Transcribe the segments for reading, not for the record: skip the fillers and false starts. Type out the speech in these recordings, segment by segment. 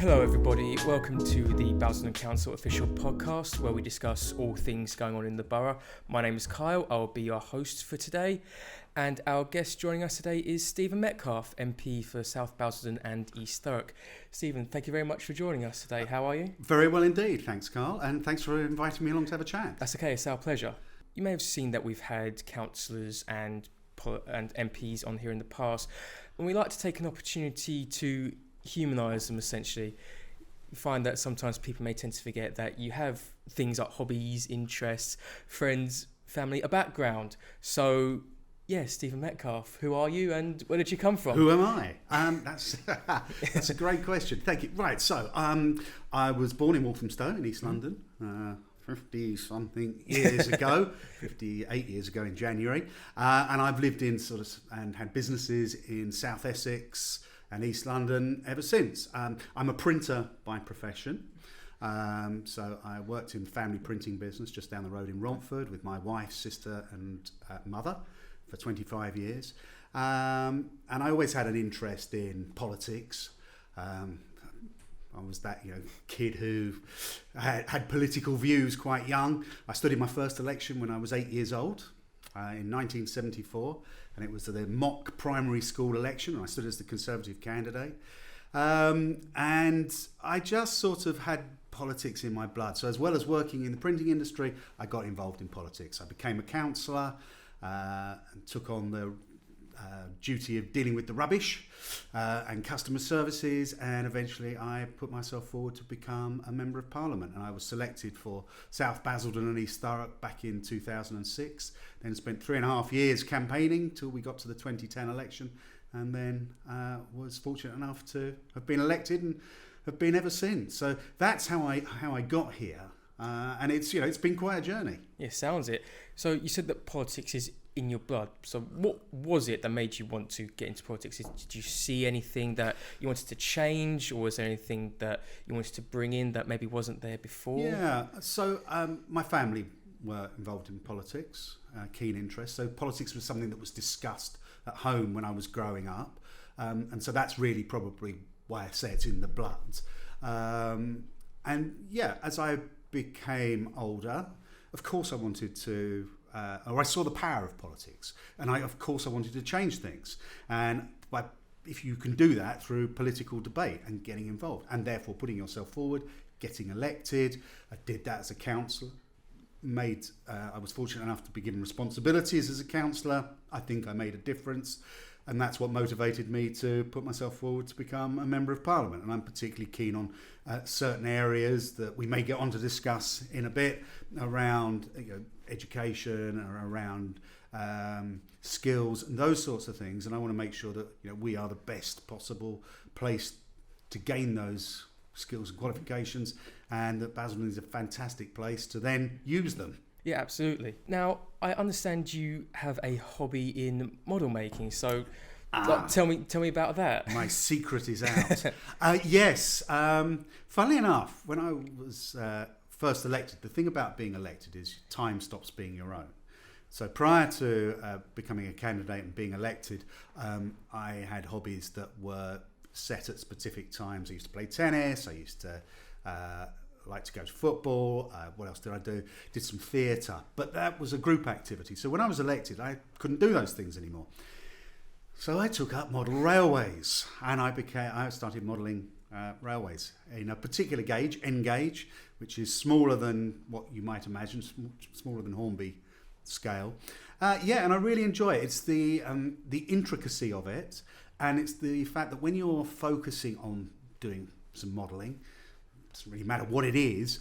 Hello everybody, welcome to the Basildon Council official podcast where we discuss all things going on in the borough. My name is Kyle, I'll be your host for today, and our guest joining us today is Stephen Metcalfe, MP for South Basildon and East Thurrock. Stephen, thank you very much for joining us today. How are you? Very well indeed, thanks Carl, and thanks for inviting me along to have a chat. That's okay, it's our pleasure. You may have seen that we've had councillors and MPs on here in the past, and we like to take an opportunity to humanise them essentially. You find that sometimes people may tend to forget that you have things like hobbies, interests, friends, family, a background. So, yeah, Stephen Metcalfe, who are you and where did you come from? Who am I? That's a great question. Thank you. Right, so I was born in Walthamstow in East London 50-something years ago, 58 years ago in January. And I've lived in and had businesses in South Essex and East London ever since. I'm a printer by profession. So I worked in the family printing business just down the road in Romford with my wife, sister and mother for 25 years. And I always had an interest in politics. I was that kid who had political views quite young. I stood in my first election when I was 8 years old in 1974. And it was the mock primary school election, and I stood as the Conservative candidate. And I just sort of had politics in my blood. So as well as working in the printing industry, I got involved in politics. I became a councillor and took on the duty of dealing with the rubbish and customer services, and eventually I put myself forward to become a Member of Parliament, and I was selected for South Basildon and East Thurrock back in 2006, then spent 3.5 years campaigning till we got to the 2010 election, and then was fortunate enough to have been elected and have been ever since. So that's how I got here, and it's been quite a journey. Yeah, sounds it. So you said that politics is in your blood. So what was it that made you want to get into politics? Did you see anything that you wanted to change, or was there anything that you wanted to bring in that maybe wasn't there before? Yeah, so my family were involved in politics, keen interest. So politics was something that was discussed at home when I was growing up. And so that's really probably why I say it's in the blood. And yeah, as I became older, of course I wanted to I saw the power of politics, and I wanted to change things, and if you can do that through political debate and getting involved, and therefore putting yourself forward, getting elected. I did that as a councillor. I was fortunate enough to be given responsibilities as a councillor. I think I made a difference, and that's what motivated me to put myself forward to become a Member of Parliament. And I'm particularly keen on certain areas that we may get on to discuss in a bit around education, or around skills and those sorts of things. And I want to make sure that we are the best possible place to gain those skills and qualifications, and that Basildon is a fantastic place to then use them. Yeah, absolutely. Now, I understand you have a hobby in model making, so tell me about that. My secret is out. Yes. Funnily enough, when I was first elected, the thing about being elected is time stops being your own. So prior to becoming a candidate and being elected, I had hobbies that were set at specific times. I used to play tennis. I used to like to go to football. What else did I do? Did some theatre, but that was a group activity. So when I was elected, I couldn't do those things anymore. So I took up model railways, and I started modelling railways in a particular gauge, N gauge, which is smaller than what you might imagine, smaller than Hornby scale. And I really enjoy it. It's the intricacy of it, and it's the fact that when you're focusing on doing some modelling, it doesn't really matter what it is,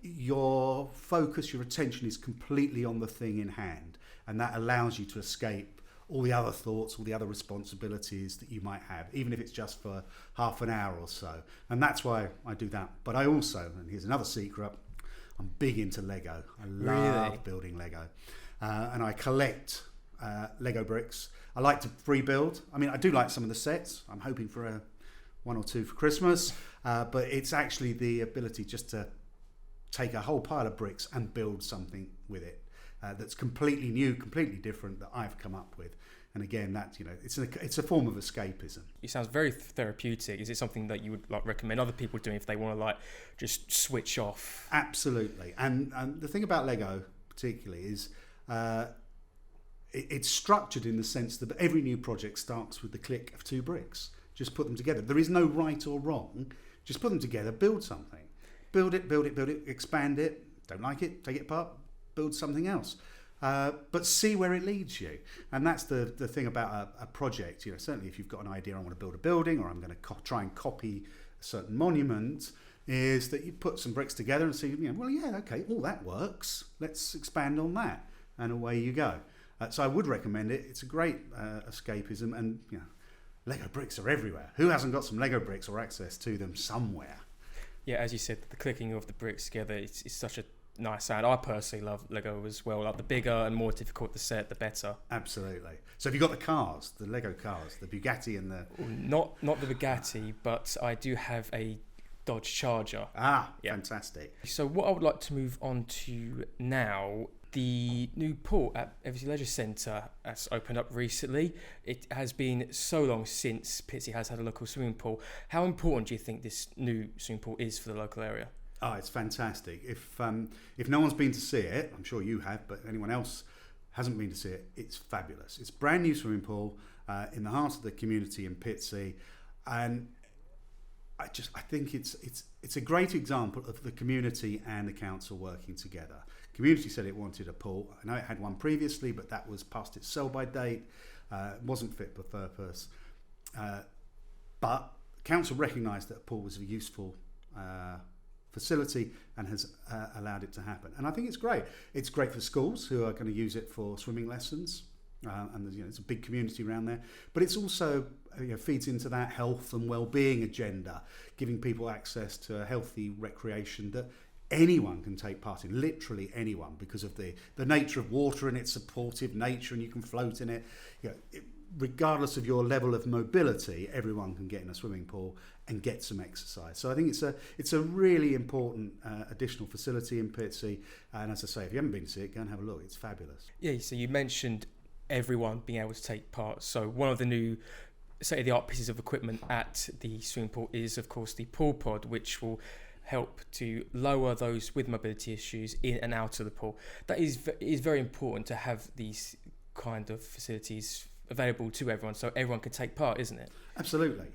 your focus, your attention is completely on the thing in hand, and that allows you to escape all the other thoughts, all the other responsibilities that you might have, even if it's just for half an hour or so. And that's why I do that. But I also, and here's another secret, I'm big into Lego. I love building Lego. And I collect Lego bricks. I like to pre-build. I mean, I do like some of the sets. I'm hoping for one or two for Christmas. But it's actually the ability just to take a whole pile of bricks and build something with it. that's completely new, completely different that I've come up with. And again, that's, it's a form of escapism. It sounds very therapeutic. Is it something that you would recommend other people doing if they want to just switch off? Absolutely. And the thing about Lego particularly is it's structured in the sense that every new project starts with the click of 2 bricks. Just put them together. There is no right or wrong. Just put them together, build something. Build it, expand it. Don't like it, take it apart, build something else. But see where it leads you. And that's the thing about a project. Certainly if you've got an idea, I want to build a building, or I'm going to try and copy a certain monument, is that you put some bricks together and see, that works. Let's expand on that. And away you go. So I would recommend it. It's a great escapism, and Lego bricks are everywhere. Who hasn't got some Lego bricks or access to them somewhere? Yeah, as you said, the clicking of the bricks together, it's such a nice sound. I personally love Lego as well. The bigger and more difficult the set, the better. Absolutely. So have you got the cars, the Lego cars, the Bugatti and the... Not the Bugatti, but I do have a Dodge Charger. Ah, yeah. Fantastic. So what I would like to move on to now, the new pool at Eversley Leisure Centre has opened up recently. It has been so long since Pitsea has had a local swimming pool. How important do you think this new swimming pool is for the local area? Oh, it's fantastic. If no one's been to see it, I'm sure you have, but anyone else hasn't been to see it, it's fabulous. It's a brand new swimming pool in the heart of the community in Pitsea, and I think it's a great example of the community and the council working together. Community said it wanted a pool. I know it had one previously, but that was past its sell-by date. Wasn't fit for purpose. But council recognised that a pool was a useful facility and has allowed it to happen. And I think it's great. It's great for schools who are going to use it for swimming lessons. And there's, it's a big community around there. But it's also feeds into that health and well-being agenda, giving people access to a healthy recreation that anyone can take part in, literally anyone, because of the nature of water and its supportive nature, and you can float in it. Regardless of your level of mobility, everyone can get in a swimming pool and get some exercise. So I think it's a really important additional facility in Pitsea. And as I say, if you haven't been to see it, go and have a look. It's fabulous. Yeah, so you mentioned everyone being able to take part. So one of the new state-of-the-art pieces of equipment at the swimming pool is, of course, the pool pod, which will help to lower those with mobility issues in and out of the pool. That is very important to have these kind of facilities available to everyone, so everyone can take part, isn't it? Absolutely.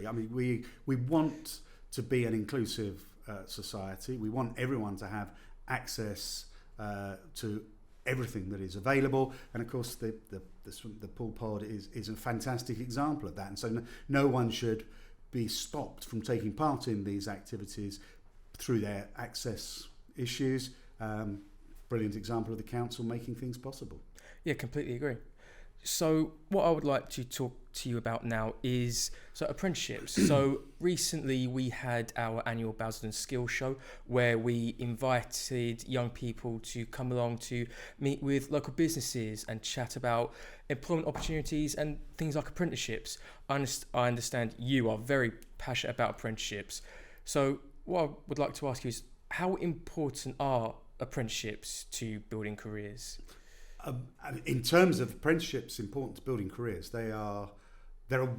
I mean, we want to be an inclusive society. We want everyone to have access to everything that is available, and of course the pool pod is a fantastic example of that. And so no one should be stopped from taking part in these activities through their access issues. Brilliant example of the council making things possible. Yeah, completely agree. So what I would like to talk to you about now is apprenticeships. So recently we had our annual Basildon Skills Show, where we invited young people to come along to meet with local businesses and chat about employment opportunities and things like apprenticeships. I understand you are very passionate about apprenticeships. So what I would like to ask you is, how important are apprenticeships to building careers? In terms of apprenticeships important to building careers, they're a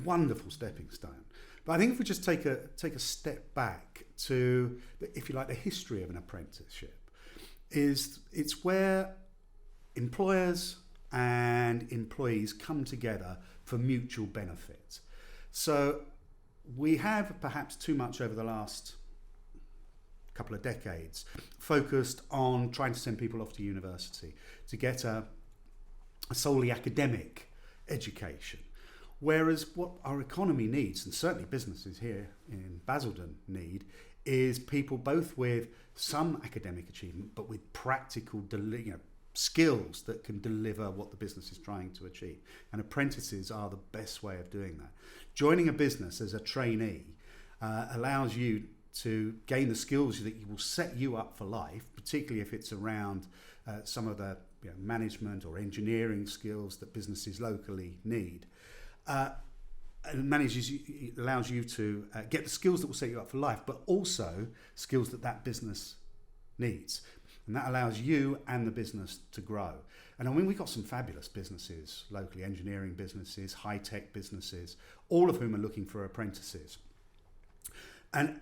wonderful stepping stone. But I think if we just take a step back to, if you like, the history of an apprenticeship, it's where employers and employees come together for mutual benefit. So we have perhaps too much over the last couple of decades focused on trying to send people off to university to get a solely academic education, whereas what our economy needs, and certainly businesses here in Basildon need, is people both with some academic achievement but with practical skills that can deliver what the business is trying to achieve. And apprentices are the best way of doing that. Joining a business as a trainee allows you to gain the skills that will set you up for life, particularly if it's around some of the management or engineering skills that businesses locally need. It allows you to get the skills that will set you up for life, but also skills that business needs. And that allows you and the business to grow. And I mean, we've got some fabulous businesses locally, engineering businesses, high-tech businesses, all of whom are looking for apprentices. And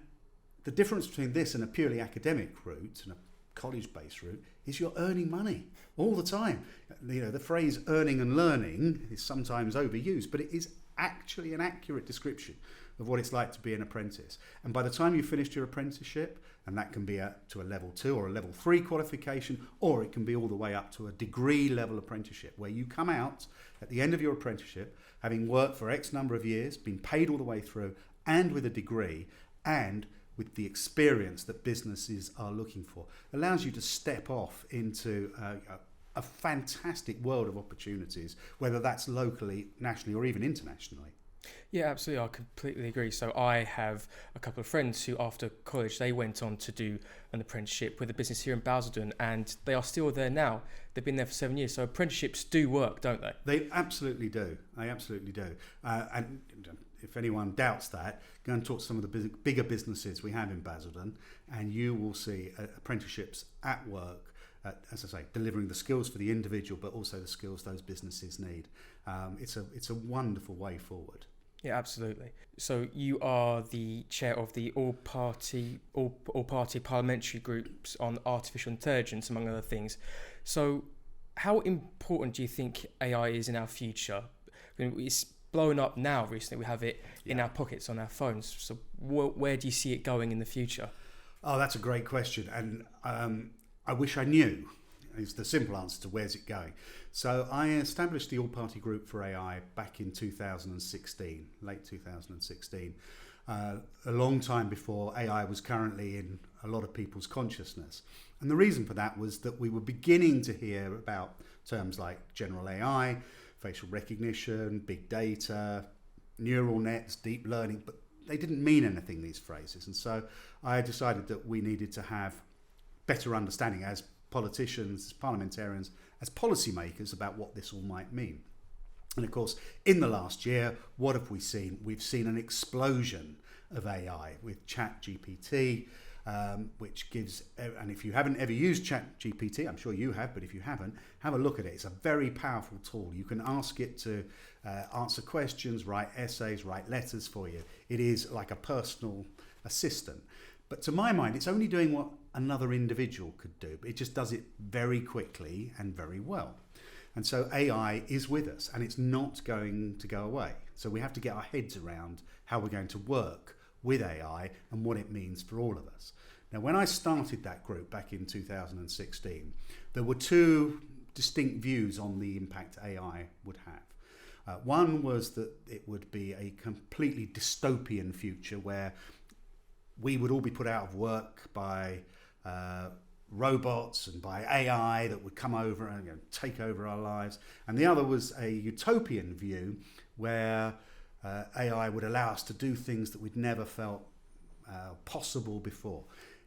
the difference between this and a purely academic route and a college-based route is you're earning money all the time. You know, the phrase earning and learning is sometimes overused, but it is actually an accurate description of what it's like to be an apprentice. And by the time you've finished your apprenticeship, and that can be to a level 2 or a level 3 qualification, or it can be all the way up to a degree level apprenticeship, where you come out at the end of your apprenticeship having worked for X number of years, been paid all the way through, and with a degree, and with the experience that businesses are looking for. Allows you to step off into a fantastic world of opportunities, whether that's locally, nationally, or even internationally. Yeah, absolutely. I completely agree. So I have a couple of friends who, after college, they went on to do an apprenticeship with a business here in Basildon, and they are still there now. They've been there for 7 years. So apprenticeships do work, don't they? They absolutely do. They absolutely do. And if anyone doubts that, go and talk to some of the bigger businesses we have in Basildon, and you will see apprenticeships at work, as I say, delivering the skills for the individual, but also the skills those businesses need. It's a wonderful way forward. Yeah, absolutely. So you are the chair of the all-party parliamentary groups on artificial intelligence, among other things. So how important do you think AI is in our future? I mean, it's blown up now recently. We have it in our pockets on our phones. So where do you see it going in the future? Oh, that's a great question. And I wish I knew is the simple answer to where's it going. So I established the All-Party Group for AI back in 2016, late 2016, a long time before AI was currently in a lot of people's consciousness. And the reason for that was that we were beginning to hear about terms like general AI, facial recognition, big data, neural nets, deep learning, but they didn't mean anything, these phrases. And so I decided that we needed to have better understanding as politicians, as parliamentarians, as policymakers about what this all might mean. And of course, in the last year, what have we seen? We've seen an explosion of AI with ChatGPT, which gives, and if you haven't ever used ChatGPT, I'm sure you have, but if you haven't, have a look at it. It's a very powerful tool. You can ask it to answer questions, write essays, write letters for you. It is like a personal assistant. But to my mind, it's only doing what another individual could do. It just does it very quickly and very well. And so AI is with us, and it's not going to go away. So we have to get our heads around how we're going to work with AI and what it means for all of us. Now, when I started that group back in 2016, there were two distinct views on the impact AI would have. One was that it would be a completely dystopian future where we would all be put out of work by robots and by AI that would come over and take over our lives. And the other was a utopian view where AI would allow us to do things that we'd never felt possible before.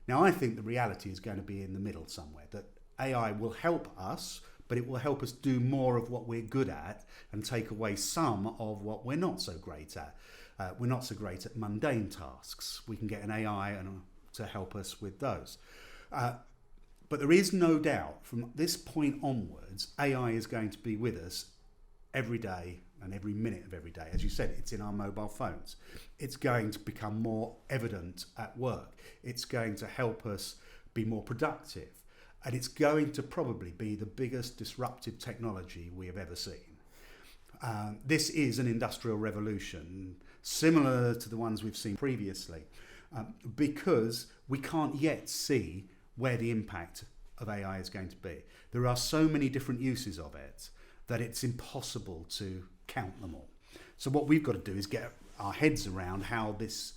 Now, I think the reality is going to be in the middle somewhere, that AI will help us, but it will help us do more of what we're good at and take away some of what we're not so great at. We're not so great at mundane tasks. We can get an AI to help us with those. But there is no doubt from this point onwards, AI is going to be with us every day and every minute of every day. As you said, it's in our mobile phones. It's going to become more evident at work. It's going to help us be more productive. And it's going to probably be the biggest disruptive technology we have ever seen. This is an industrial revolution, similar to the ones we've seen previously, because we can't yet see where the impact of AI is going to be. There are so many different uses of it that it's impossible to count them all. So what we've got to do is get our heads around how this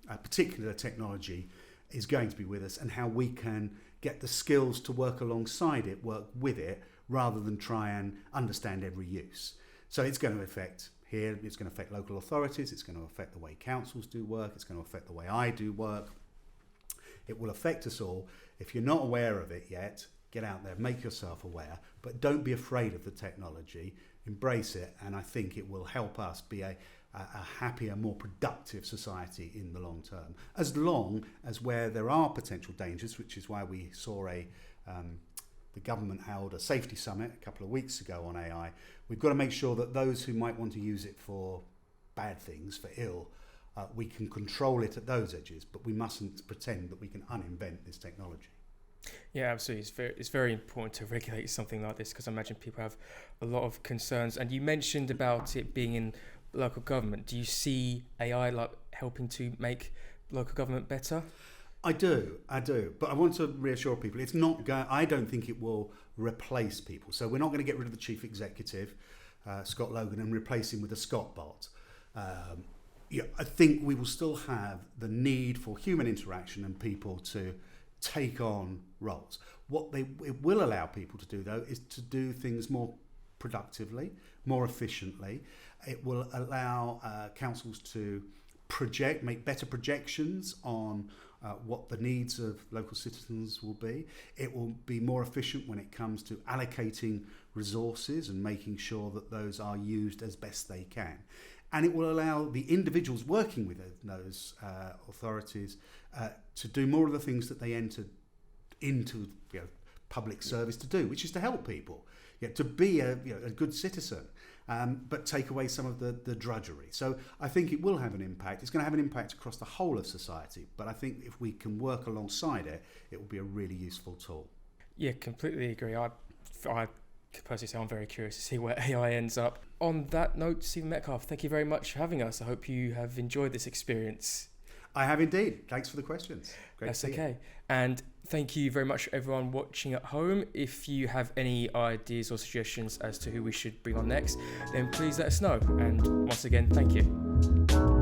particular technology is going to be with us and how we can get the skills to work alongside it, work with it, rather than try and understand every use. So it's going to affect here, it's going to affect local authorities, it's going to affect the way councils do work, it's going to affect the way I do work. It will affect us all. If you're not aware of it yet, get out there, make yourself aware, but don't be afraid of the technology, embrace it, and I think it will help us be a happier, more productive society in the long term, as long as where there are potential dangers, which is why we saw a the government held a safety summit a couple of weeks ago on AI. We've got to make sure that those who might want to use it for bad things, for ill, we can control it at those edges, but we mustn't pretend that we can uninvent this technology. Yeah, absolutely. It's very important to regulate something like this, because I imagine people have a lot of concerns. And you mentioned about it being in local government. Do you see AI like helping to make local government better? I do. But I want to reassure people, it's not I don't think it will replace people. So we're not going to get rid of the chief executive, Scott Logan, and replace him with a Scott bot. I think we will still have the need for human interaction and people to take on roles. What it will allow people to do, though, is to do things more productively, more efficiently. It will allow councils to make better projections on what the needs of local citizens will be. It will be more efficient when it comes to allocating resources and making sure that those are used as best they can. And it will allow the individuals working with those authorities to do more of the things that they entered into public service to do, which is to help people, to be a good citizen, but take away some of the drudgery. So I think it will have an impact. It's going to have an impact across the whole of society, but I think if we can work alongside it, it will be a really useful tool. Yeah, completely agree. I personally say I'm very curious to see where AI ends up. On that note, Stephen Metcalfe, thank you very much for having us. I hope you have enjoyed this experience. I have indeed. Thanks for the questions. Great. That's okay. And thank you very much, everyone watching at home. If you have any ideas or suggestions as to who we should bring on next, then please let us know. And once again, thank you.